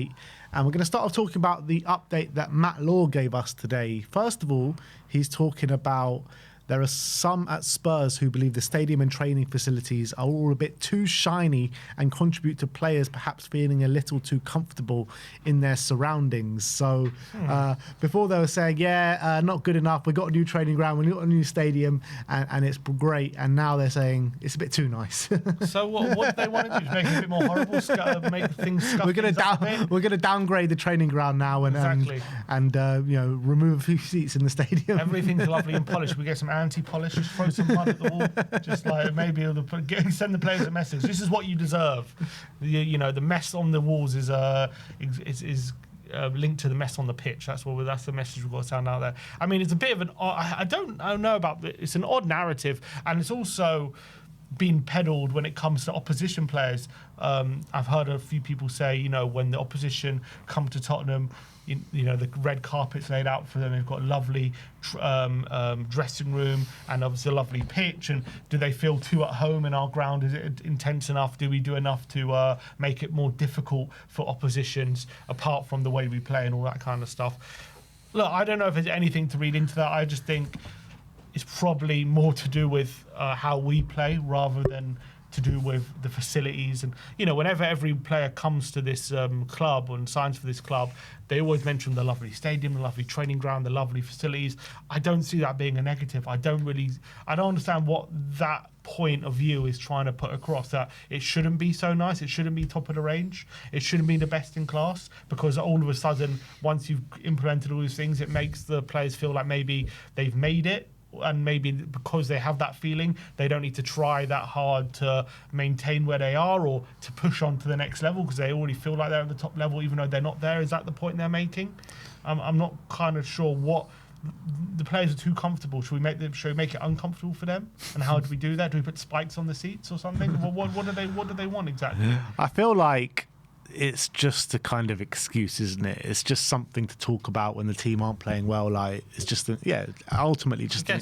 And we're going to start off talking about the update that Matt Law gave us today. First of all, he's talking about there are some at Spurs who believe the stadium and training facilities are all a bit too shiny and contribute to players perhaps feeling a little too comfortable in their surroundings. So before they were saying, not good enough, we got a new training ground, we got a new stadium, and it's great. And now they're saying it's a bit too nice. So what do they want to do? Just make it a bit more horrible, make things scuffy? We're going to downgrade the training ground now and remove a few seats in the stadium. Everything's lovely and polished. We get some anti-polish, just throw some mud at the wall, just like maybe send the players a message. This is what you deserve. The mess on the walls is linked to the mess on the pitch. That's the message we've got to sound out there. I mean, it's a bit of an I don't know about it. It's an odd narrative, and it's also been peddled when it comes to opposition players. I've heard a few people say, when the opposition come to Tottenham, the red carpet's laid out for them. They've got a lovely dressing room and obviously a lovely pitch. And do they feel too at home in our ground? Is it intense enough? Do we do enough to make it more difficult for oppositions, apart from the way we play and all that kind of stuff? Look, I don't know if there's anything to read into that. I just think it's probably more to do with how we play rather than to do with the facilities. And whenever every player comes to this club and signs for this club, they always mention the lovely stadium, the lovely training ground, the lovely facilities. I don't see that being a negative. I don't understand what that point of view is trying to put across, that it shouldn't be so nice, it shouldn't be top of the range, it shouldn't be the best in class, because all of a sudden, once you've implemented all these things, it makes the players feel like maybe they've made it. And maybe because they have that feeling, they don't need to try that hard to maintain where they are or to push on to the next level because they already feel like they're at the top level, even though they're not there. Is that the point they're making? I'm not kind of sure what the players are too comfortable. Should we make it uncomfortable for them? And how do we do that? Do we put spikes on the seats or something? What do they want exactly? I feel like it's just a kind of excuse, isn't it? It's just something to talk about when the team aren't playing well. Like, it's just ultimately just an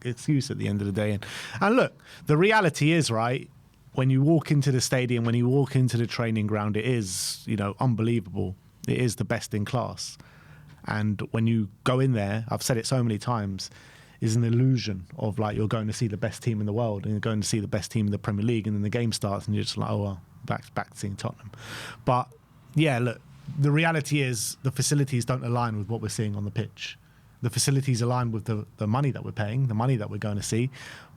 excuse at the end of the day. And look, the reality is, right, when you walk into the stadium, when you walk into the training ground, it is, unbelievable. It is the best in class. And when you go in there, I've said it so many times, is an illusion of like you're going to see the best team in the world and you're going to see the best team in the Premier League, and then the game starts and you're just like, oh, well, back to seeing Tottenham. But yeah, look, the reality is the facilities don't align with what we're seeing on the pitch. The facilities align with the money that we're paying, the money that we're going to see.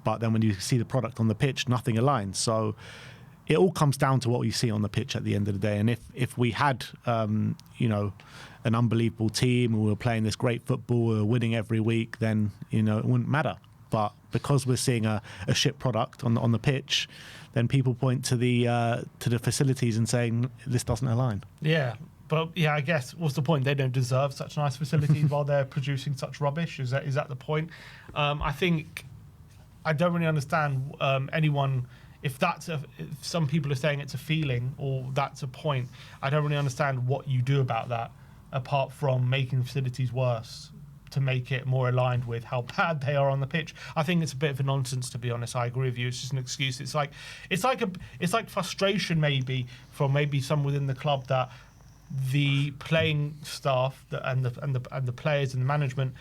But then when you see the product on the pitch, nothing aligns. So it all comes down to what you see on the pitch at the end of the day. And if we had, an unbelievable team and we were playing this great football, we were winning every week, then, it wouldn't matter. But because we're seeing a shit product on the pitch, then people point to the facilities and saying this doesn't align. Yeah, but I guess what's the point? They don't deserve such nice facilities while they're producing such rubbish. Is that the point? I think I don't really understand anyone. If some people are saying it's a feeling or that's a point, I don't really understand what you do about that, apart from making facilities worse to make it more aligned with how bad they are on the pitch. I think it's a bit of a nonsense, to be honest. I agree with you. It's just an excuse. It's like frustration maybe from some within the club that the playing staff and the players and the management,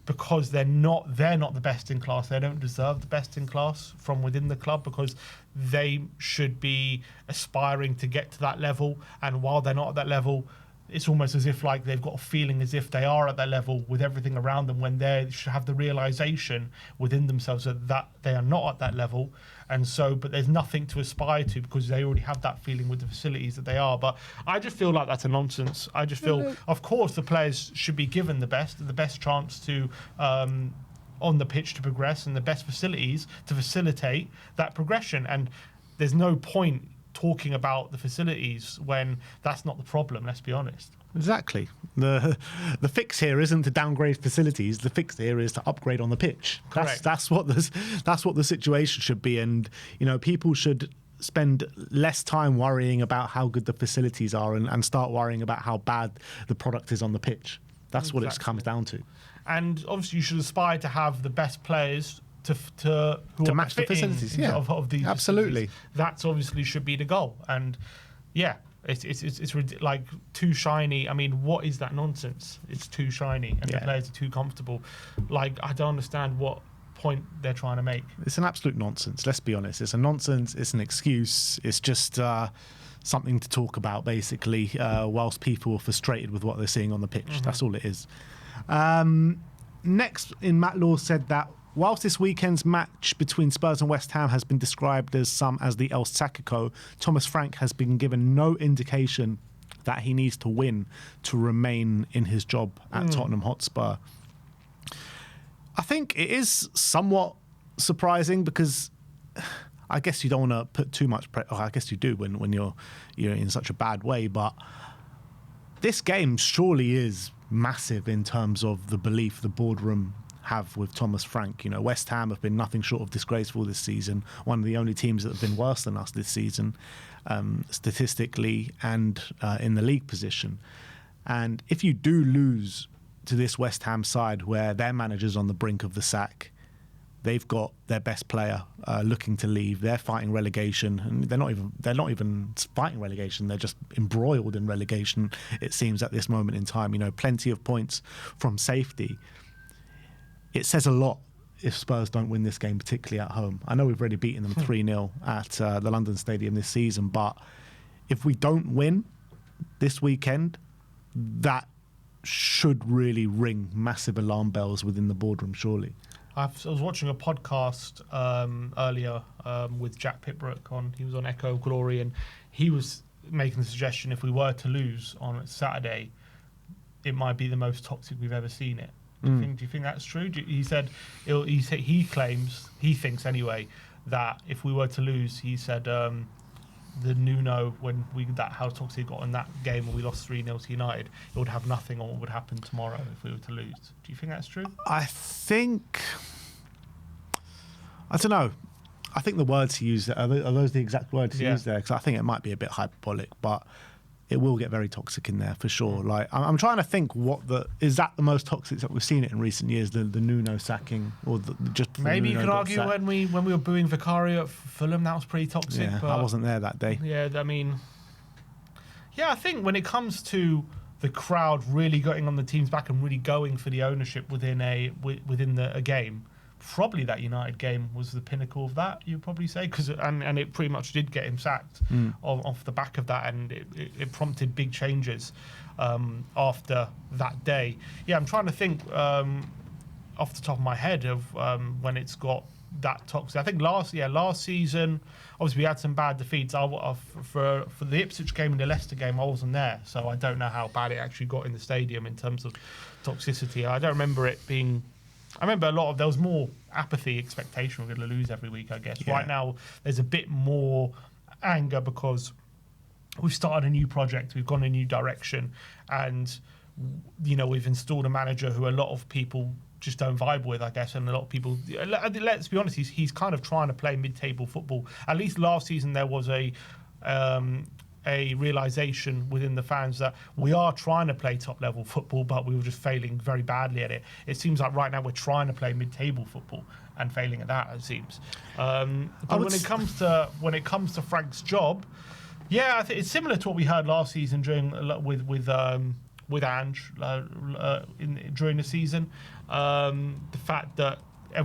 because they're not the best in class. They don't deserve the best in class from within the club, because they should be aspiring to get to that level. And while they're not at that level, it's almost as if like they've got a feeling as if they are at that level with everything around them, when they should have the realization within themselves that they are not at that level. And so, but there's nothing to aspire to because they already have that feeling with the facilities that they are. But I just feel like that's a nonsense. I just feel, of course, the players should be given the best chance to on the pitch to progress, and the best facilities to facilitate that progression. And there's no point talking about the facilities when that's not the problem, let's be honest. Exactly. The fix here isn't to downgrade facilities. The fix here is to upgrade on the pitch. Correct. That's what the situation should be. And people should spend less time worrying about how good the facilities are and start worrying about how bad the product is on the pitch. That's what it comes down to. And obviously you should aspire to have the best players to match the facilities, of these absolutely facilities. That's obviously should be the goal. And yeah, like too shiny. I mean, what is that nonsense? It's too shiny, and the players are too comfortable. Like, I don't understand what point they're trying to make. It's an absolute nonsense. Let's be honest. It's a nonsense. It's an excuse. It's just something to talk about, basically, whilst people are frustrated with what they're seeing on the pitch. That's all it is. Next, Matt Law said that whilst this weekend's match between Spurs and West Ham has been described as the El Sacico, Thomas Frank has been given no indication that he needs to win to remain in his job at Tottenham Hotspur. I think it is somewhat surprising because I guess you don't want to put too much pressure. I guess you do when you're in such a bad way, but this game surely is massive in terms of the belief the boardroom have with Thomas Frank. You know, West Ham have been nothing short of disgraceful this season. One of the only teams that have been worse than us this season, statistically and in the league position. And if you do lose to this West Ham side where their manager's on the brink of the sack, they've got their best player looking to leave. They're fighting relegation, and they're not even fighting relegation. They're just embroiled in relegation, it seems, at this moment in time. You know, plenty of points from safety. It says a lot if Spurs don't win this game, particularly at home. I know we've already beaten them 3-0 at the London Stadium this season, but if we don't win this weekend, that should really ring massive alarm bells within the boardroom, surely. I was watching a podcast earlier with Jack Pitbrook. He was on Echo Glory, and he was making the suggestion if we were to lose on Saturday, it might be the most toxic we've ever seen it. Do you think that's true? He said he thinks anyway that if we were to lose, he said the Nuno, how toxic it got in that game when we lost 3-0 to United, it would have nothing on what would happen tomorrow if we were to lose. Do you think that's true? I don't know. I think the words he used, are those the exact words he used there? Because I think it might be a bit hyperbolic, but it will get very toxic in there for sure. Like, I'm trying to think is that the most toxic that we've seen it in recent years, the Nuno sacking, or just maybe Nuno you could argue sacked. when we were booing Vicario at Fulham, that was pretty toxic. Yeah, but I wasn't there that day. Yeah, I mean, I think when it comes to the crowd really getting on the team's back and really going for the ownership within a game, probably that United game was the pinnacle of that, you'd probably say, and it pretty much did get him sacked off the back of that, and it prompted big changes after that day. Yeah, I'm trying to think off the top of my head of when it's got that toxic. I think last season, obviously we had some bad defeats. For the Ipswich game and the Leicester game, I wasn't there, so I don't know how bad it actually got in the stadium in terms of toxicity. I don't remember it being. I remember there was more apathy, expectation we're going to lose every week, I guess. Yeah. Right now, there's a bit more anger because we've started a new project, we've gone a new direction, and, we've installed a manager who a lot of people just don't vibe with, I guess, and a lot of people, let's be honest, he's kind of trying to play mid-table football. At least last season there was a realisation within the fans that we are trying to play top-level football, but we were just failing very badly at it. It seems like right now we're trying to play mid-table football and failing at that, it seems. But when it comes to Frank's job, I think it's similar to what we heard last season with Ange during the season. The fact that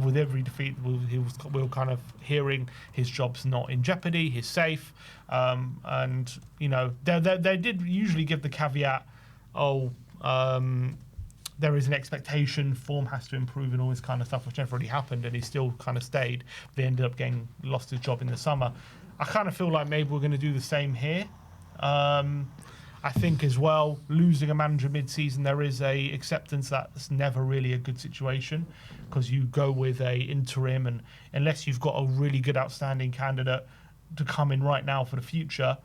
with every defeat, we were kind of hearing his job's not in jeopardy, he's safe, and they did usually give the caveat, there is an expectation, form has to improve, and all this kind of stuff, which never really happened, and he still kind of stayed. They ended up lost his job in the summer. I kind of feel like maybe we're going to do the same here. I think as well, losing a manager mid-season, there is a acceptance that it's never really a good situation because you go with a interim, and unless you've got a really good outstanding candidate to come in right now for the future,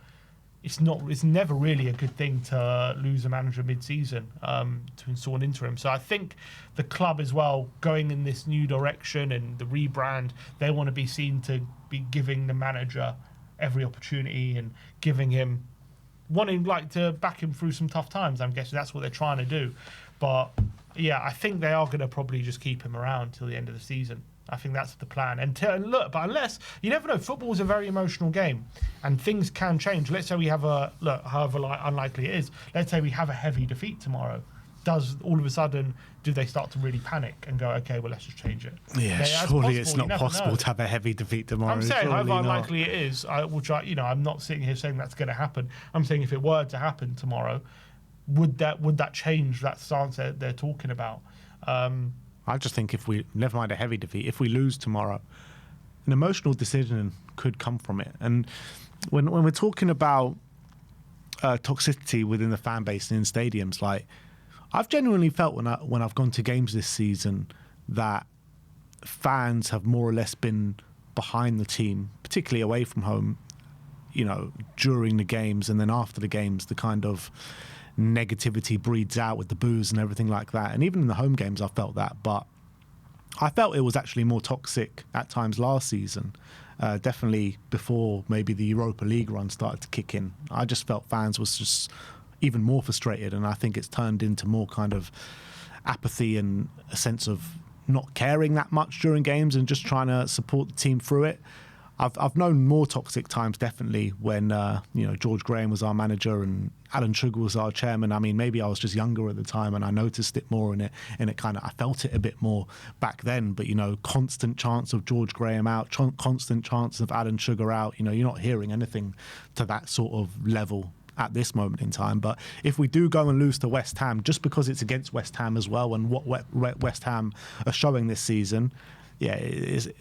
it's never really a good thing to lose a manager mid-season to install an interim. So I think the club as well, going in this new direction and the rebrand, they want to be seen to be giving the manager every opportunity and giving him wanting to back him through some tough times. I'm guessing that's what they're trying to do. But yeah, I think they are going to probably just keep him around till the end of the season. I think that's the plan. And look, but unless, you never know, football is a very emotional game and things can change. Let's say we have however unlikely it is, let's say we have a heavy defeat tomorrow. Does all of a sudden, do they start to really panic and go, okay, well, let's just change it? Yeah, surely it's not possible to have a heavy defeat tomorrow. I'm saying surely however unlikely it is, which I'm not sitting here saying that's going to happen. I'm saying if it were to happen tomorrow, would that change that stance they're talking about? I just think if we, never mind a heavy defeat, if we lose tomorrow, an emotional decision could come from it. And when we're talking about toxicity within the fan base and in stadiums, like, I've genuinely felt when I've gone to games this season that fans have more or less been behind the team, particularly away from home, during the games, and then after the games, the kind of negativity breeds out with the boos and everything like that. And even in the home games, I felt that, but I felt it was actually more toxic at times last season, definitely before maybe the Europa League run started to kick in. I just felt fans was just even more frustrated, and I think it's turned into more kind of apathy and a sense of not caring that much during games and just trying to support the team through it. I've known more toxic times, definitely, when George Graham was our manager and Alan Sugar was our chairman. I mean, maybe I was just younger at the time and I noticed it more, and it kind of, I felt it a bit more back then. But constant chance of George Graham out, constant chance of Alan Sugar out. You're not hearing anything to that sort of level at this moment in time. But if we do go and lose to West Ham, just because it's against West Ham as well, and what West Ham are showing this season, yeah,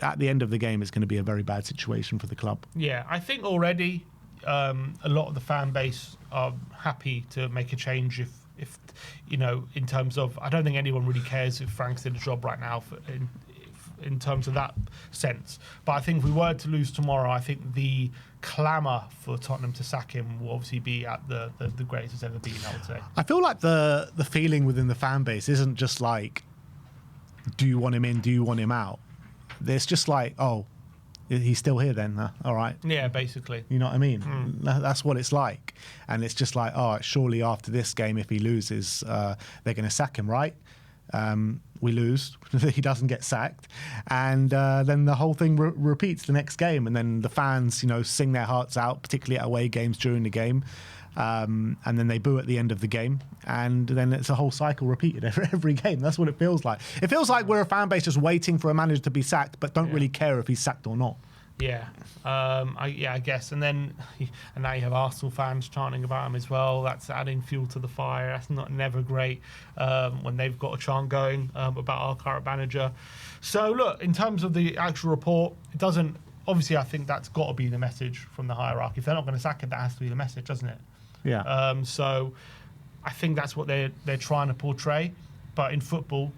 at the end of the game, it's going to be a very bad situation for the club. Yeah, I think already a lot of the fan base are happy to make a change if in terms of, I don't think anyone really cares if Frank's in a job right now in terms of that sense. But I think if we were to lose tomorrow, I think the clamour for Tottenham to sack him will obviously be at the greatest it's ever been, I would say. I feel like the feeling within the fan base isn't just like, do you want him in, do you want him out? There's just like, oh, he's still here then, all right. Yeah, basically. You know what I mean? That's what it's like. And it's just like, oh, surely after this game, if he loses, they're going to sack him, right? We lose, he doesn't get sacked, and then the whole thing repeats the next game, and then the fans, sing their hearts out, particularly at away games during the game, and then they boo at the end of the game, and then it's a whole cycle repeated every game. That's what it feels like. It feels like we're a fan base just waiting for a manager to be sacked, but don't really care if he's sacked or not. Yeah, I guess. And now you have Arsenal fans chanting about him as well. That's adding fuel to the fire. That's never great when they've got a chant going about our current manager. So look, in terms of the actual report, it doesn't. Obviously, I think that's got to be the message from the hierarchy. If they're not going to sack him, that has to be the message, doesn't it? Yeah. So I think that's what they're trying to portray. But in football,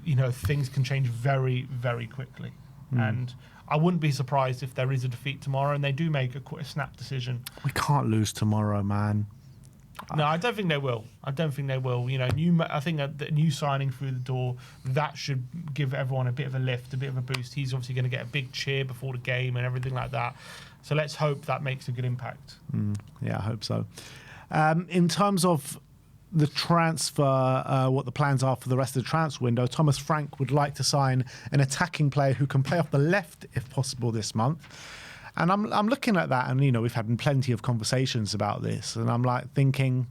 things can change very, very quickly, and I wouldn't be surprised if there is a defeat tomorrow and they do make a snap decision. We can't lose tomorrow, man. No, I don't think they will. I think the new signing through the door, that should give everyone a bit of a lift, a bit of a boost. He's obviously going to get a big cheer before the game and everything like that. So let's hope that makes a good impact. Yeah, I hope so. In terms of the transfer, what the plans are for the rest of the transfer window, Thomas Frank would like to sign an attacking player who can play off the left if possible this month. And I'm looking at that, and we've had plenty of conversations about this, and I'm like thinking,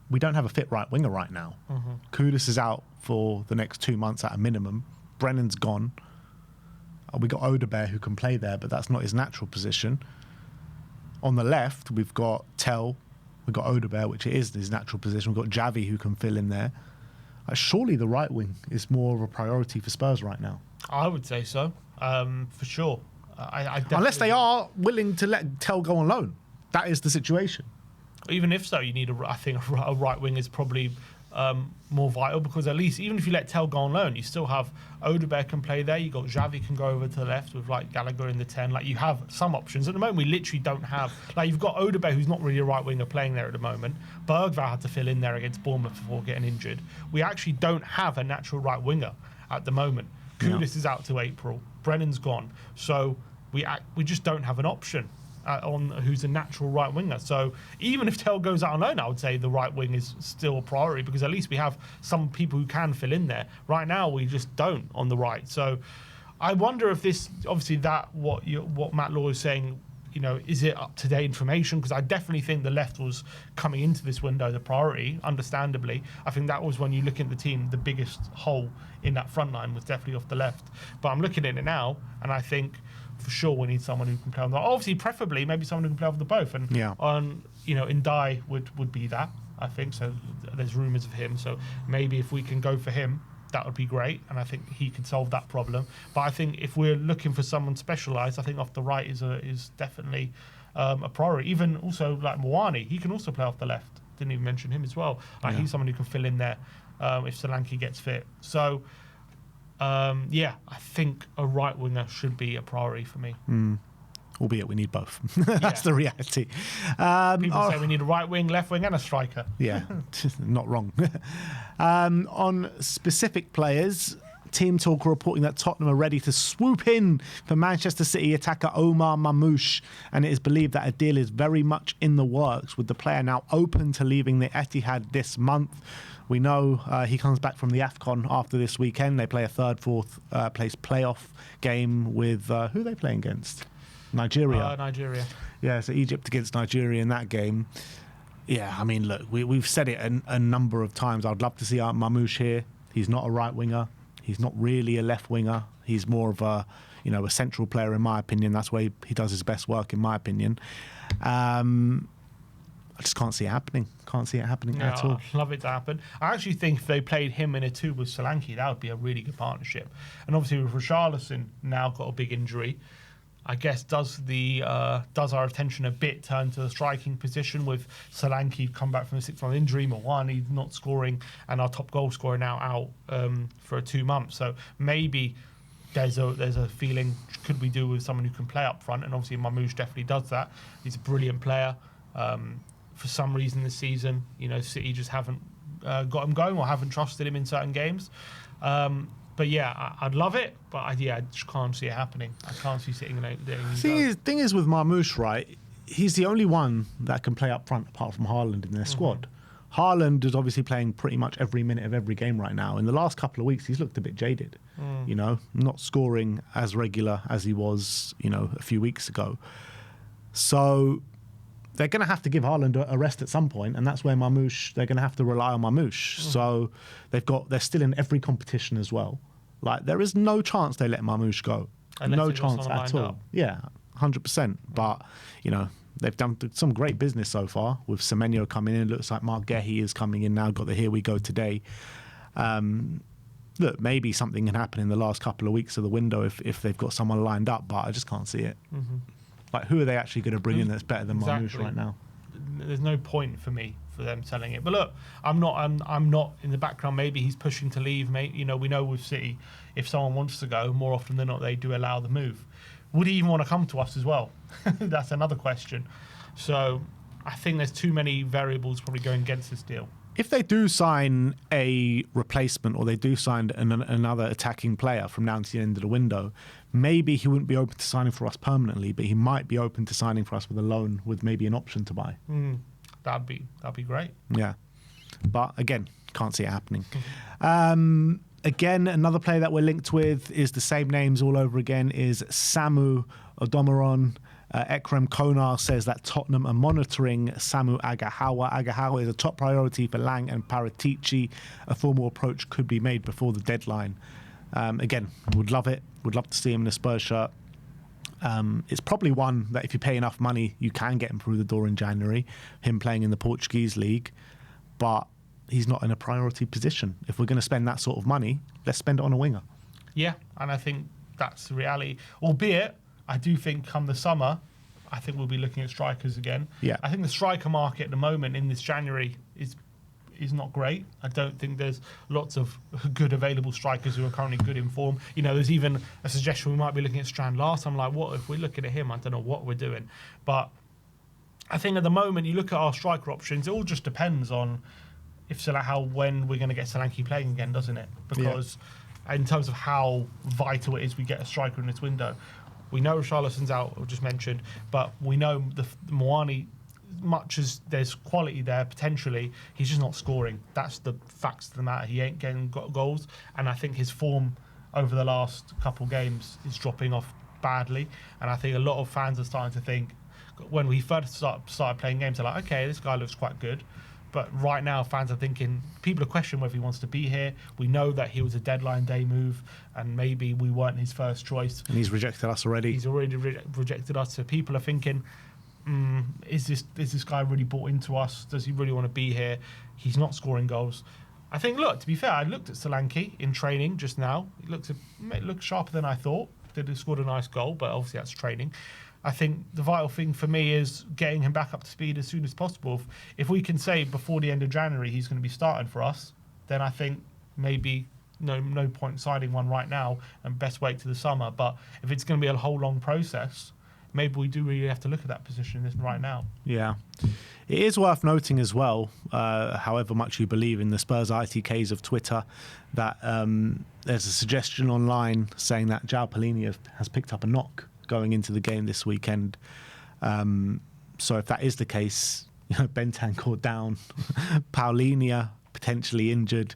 we don't have a fit right winger right now. Kudus is out for the next 2 months at a minimum. Brennan's gone. We got Odebear who can play there, but that's not his natural position. On the left, we've got Tell. We've got Odebear, which is his natural position. We've got Javi who can fill in there. Surely the right wing is more of a priority for Spurs right now. I would say so, for sure. Unless they are willing to let Tell go on loan. That is the situation. Even if so, you need I think a right wing is probably more vital, because at least even if you let Tell go on loan, you still have Odebear can play there. You got Javi can go over to the left with like Gallagher in the 10. Like, you have some options. At the moment, we literally don't have. Like, you've got Odebear, who's not really a right winger, playing there at the moment. Bergvall had to fill in there against Bournemouth before getting injured. We actually don't have a natural right winger at the moment. Kudus is out to April. Brennan's gone. So we just don't have an option. on who's a natural right winger. So even if Tel goes out on loan, I would say the right wing is still a priority, because at least we have some people who can fill in there. Right now, we just don't on the right. So I wonder if this, obviously, that what Matt Law is saying, is it up-to-date information? Because I definitely think the left was, coming into this window, the priority, understandably. I think that was, when you look at the team, the biggest hole in that front line was definitely off the left. But I'm looking at it now, and I think for sure we need someone who can play on the, obviously, preferably, maybe someone who can play over the both. And Ndai would be that, I think. So there's rumours of him. So maybe if we can go for him, that would be great, and I think he can solve that problem. But I think if we're looking for someone specialised, I think off the right is definitely a priority. Even also like Mwani, he can also play off the left. Didn't even mention him as well. He's someone who can fill in there if Solanke gets fit. So I think a right winger should be a priority for me. Albeit we need both. That's the reality. People say we need a right wing, left wing, and a striker. Yeah, not wrong. On specific players, Team Talk are reporting that Tottenham are ready to swoop in for Manchester City attacker Omar Marmoush, and it is believed that a deal is very much in the works, with the player now open to leaving the Etihad this month. We know he comes back from the AFCON after this weekend. They play a fourth place playoff game with who are they playing against? Nigeria. Nigeria. Yeah, so Egypt against Nigeria in that game. Yeah, I mean, look, we've said it a number of times. I'd love to see Marmoush here. He's not a right winger. He's not really a left winger. He's more of a central player, in my opinion. That's where he does his best work, in my opinion. I just can't see it happening. Can't see it happening at all. I'd love it to happen. I actually think if they played him in a two with Solanke, that would be a really good partnership. And obviously with Richarlison now got a big injury, I guess does our attention a bit turn to the striking position, with Solanke come back from a 6-month injury, Mwani not scoring, and our top goal scorer now out for 2 months. So maybe there's a feeling, could we do with someone who can play up front? And obviously Marmoush definitely does that. He's a brilliant player. For some reason this season, City just haven't got him going or haven't trusted him in certain games. But yeah, I'd love it, but I just can't see it happening. I can't see sitting there. The thing is with Marmoush, right? He's the only one that can play up front apart from Haaland in their squad. Haaland is obviously playing pretty much every minute of every game right now. In the last couple of weeks, he's looked a bit jaded. Not scoring as regular as he was, a few weeks ago. So they're going to have to give Haaland a rest at some point, and that's where Marmoush, they're going to have to rely on Marmoush. So they're still in every competition as well. Like, there is no chance they let Marmoush go. No chance at all. Yeah, 100%. But, they've done some great business so far with Semenyo coming in. It looks like Mark Gehi is coming in now, got the Here We Go today. Look, maybe something can happen in the last couple of weeks of the window if they've got someone lined up, but I just can't see it. Like, who are they actually going to bring in that's better than Marmoush right now? There's no point for me for them selling it. But look, I'm not in the background. Maybe he's pushing to leave. We know with City, if someone wants to go, more often than not, they do allow the move. Would he even want to come to us as well? That's another question. So I think there's too many variables probably going against this deal. If they do sign a replacement or they do sign another attacking player from now to the end of the window, maybe he wouldn't be open to signing for us permanently, but he might be open to signing for us with a loan with maybe an option to buy. That'd be great. Yeah. But again, can't see it happening. Again, another player that we're linked with is the same names all over again, is Samu Odomaron. Ekrem Konar says that Tottenham are monitoring Samu Agahawa. Agahawa is a top priority for Lang and Paratici. A formal approach could be made before the deadline. Again, would love it. Would love to see him in a Spurs shirt. It's probably one that if you pay enough money, you can get him through the door in January, him playing in the Portuguese league. But he's not in a priority position. If we're going to spend that sort of money, let's spend it on a winger. Yeah, and I think that's the reality. Albeit, I do think come the summer, I think we'll be looking at strikers again. Yeah. I think the striker market at the moment in this January is not great. I don't think there's lots of good available strikers who are currently good in form. There's even a suggestion we might be looking at Strand Larsen. I'm like, what if we're looking at him? I don't know what we're doing. But I think at the moment, you look at our striker options, it all just depends on when we're going to get Solanke playing again, doesn't it? Because in terms of how vital it is we get a striker in this window. We know Richarlison's out, I just mentioned, but we know the Moani, much as there's quality there potentially, he's just not scoring. That's the facts of the matter. He ain't getting goals, and I think his form over the last couple games is dropping off badly. And I think a lot of fans are starting to think, when we first started playing games, they're like, okay, this guy looks quite good. But right now, fans are thinking, people are questioning whether he wants to be here. We know that he was a deadline day move, and maybe we weren't his first choice. And he's rejected us already. He's already rejected us. So people are thinking, is this guy really bought into us? Does he really want to be here? He's not scoring goals. I think, look, to be fair, I looked at Solanke in training just now. He looked sharper than I thought. He scored a nice goal, but obviously that's training. I think the vital thing for me is getting him back up to speed as soon as possible. If we can say before the end of January he's going to be starting for us, then I think maybe no point signing one right now and best wait to the summer. But if it's going to be a whole long process, maybe we do really have to look at that position right now. Yeah. It is worth noting as well, however much you believe in the Spurs ITKs of Twitter, that there's a suggestion online saying that João Palhinha has picked up a knock going into the game this weekend. So if that is the case, Bentancur down, Palhinha potentially injured.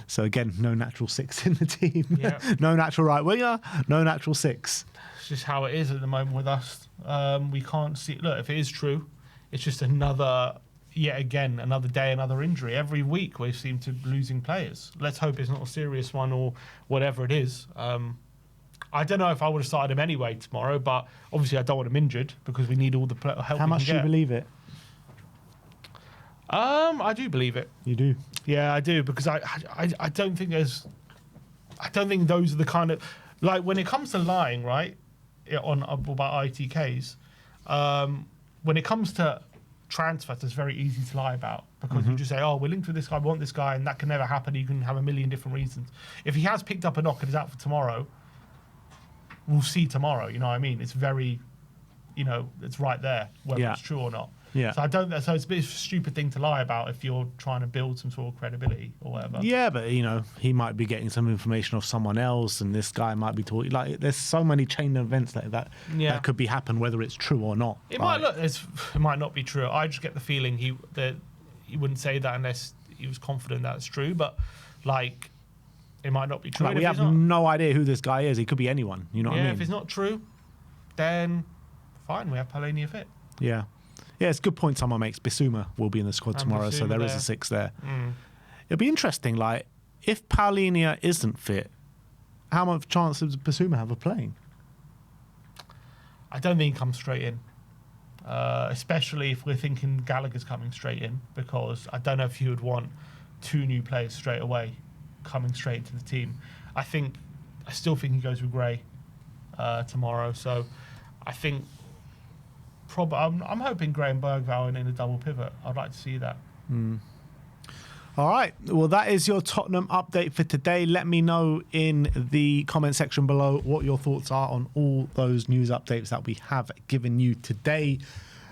So again, no natural six in the team. Yeah. No natural right winger, no natural six. It's just how it is at the moment with us. We can't see. Look, if it is true, it's just yet again, another day, another injury. Every week we seem to be losing players. Let's hope it's not a serious one or whatever it is. I don't know if I would have started him anyway tomorrow, but obviously I don't want him injured because we need all the help. How much do you believe it? I do believe it. You do? Yeah, I do, because I don't think those are the kind of, like, when it comes to lying, right, about ITKs, when it comes to transfers, it's very easy to lie about, because you just say, oh, we're linked with this guy, we want this guy, and that can never happen. You can have a million different reasons. If he has picked up a knock and is out for tomorrow, we'll see tomorrow, you know what I mean? It's very, it's right there, whether it's true or not. Yeah. So so it's a bit of a stupid thing to lie about if you're trying to build some sort of credibility or whatever. Yeah, but he might be getting some information off someone else, and this guy might be talking. Like, there's so many chain events that could be happen, whether it's true or not. It might not be true. I just get the feeling he wouldn't say that unless he was confident that it's true. But it might not be true. Like, we have no idea who this guy is. He could be anyone. You know what I mean? If it's not true, then fine. We have Palhinha fit. Yeah. Yeah, it's a good point someone makes. Bissouma will be in the squad tomorrow, so there is a six there. It'll be interesting, if Palhinha isn't fit, how much chance does Bissouma have of playing? I don't think he comes straight in, especially if we're thinking Gallagher's coming straight in, because I don't know if you would want two new players straight away coming straight into the team. I still think he goes with Gray tomorrow, so I think I'm hoping Gray and Bergvall in a double pivot. I'd like to see that. All right. Well, that is your Tottenham update for today. Let me know in the comment section below what your thoughts are on all those news updates that we have given you today.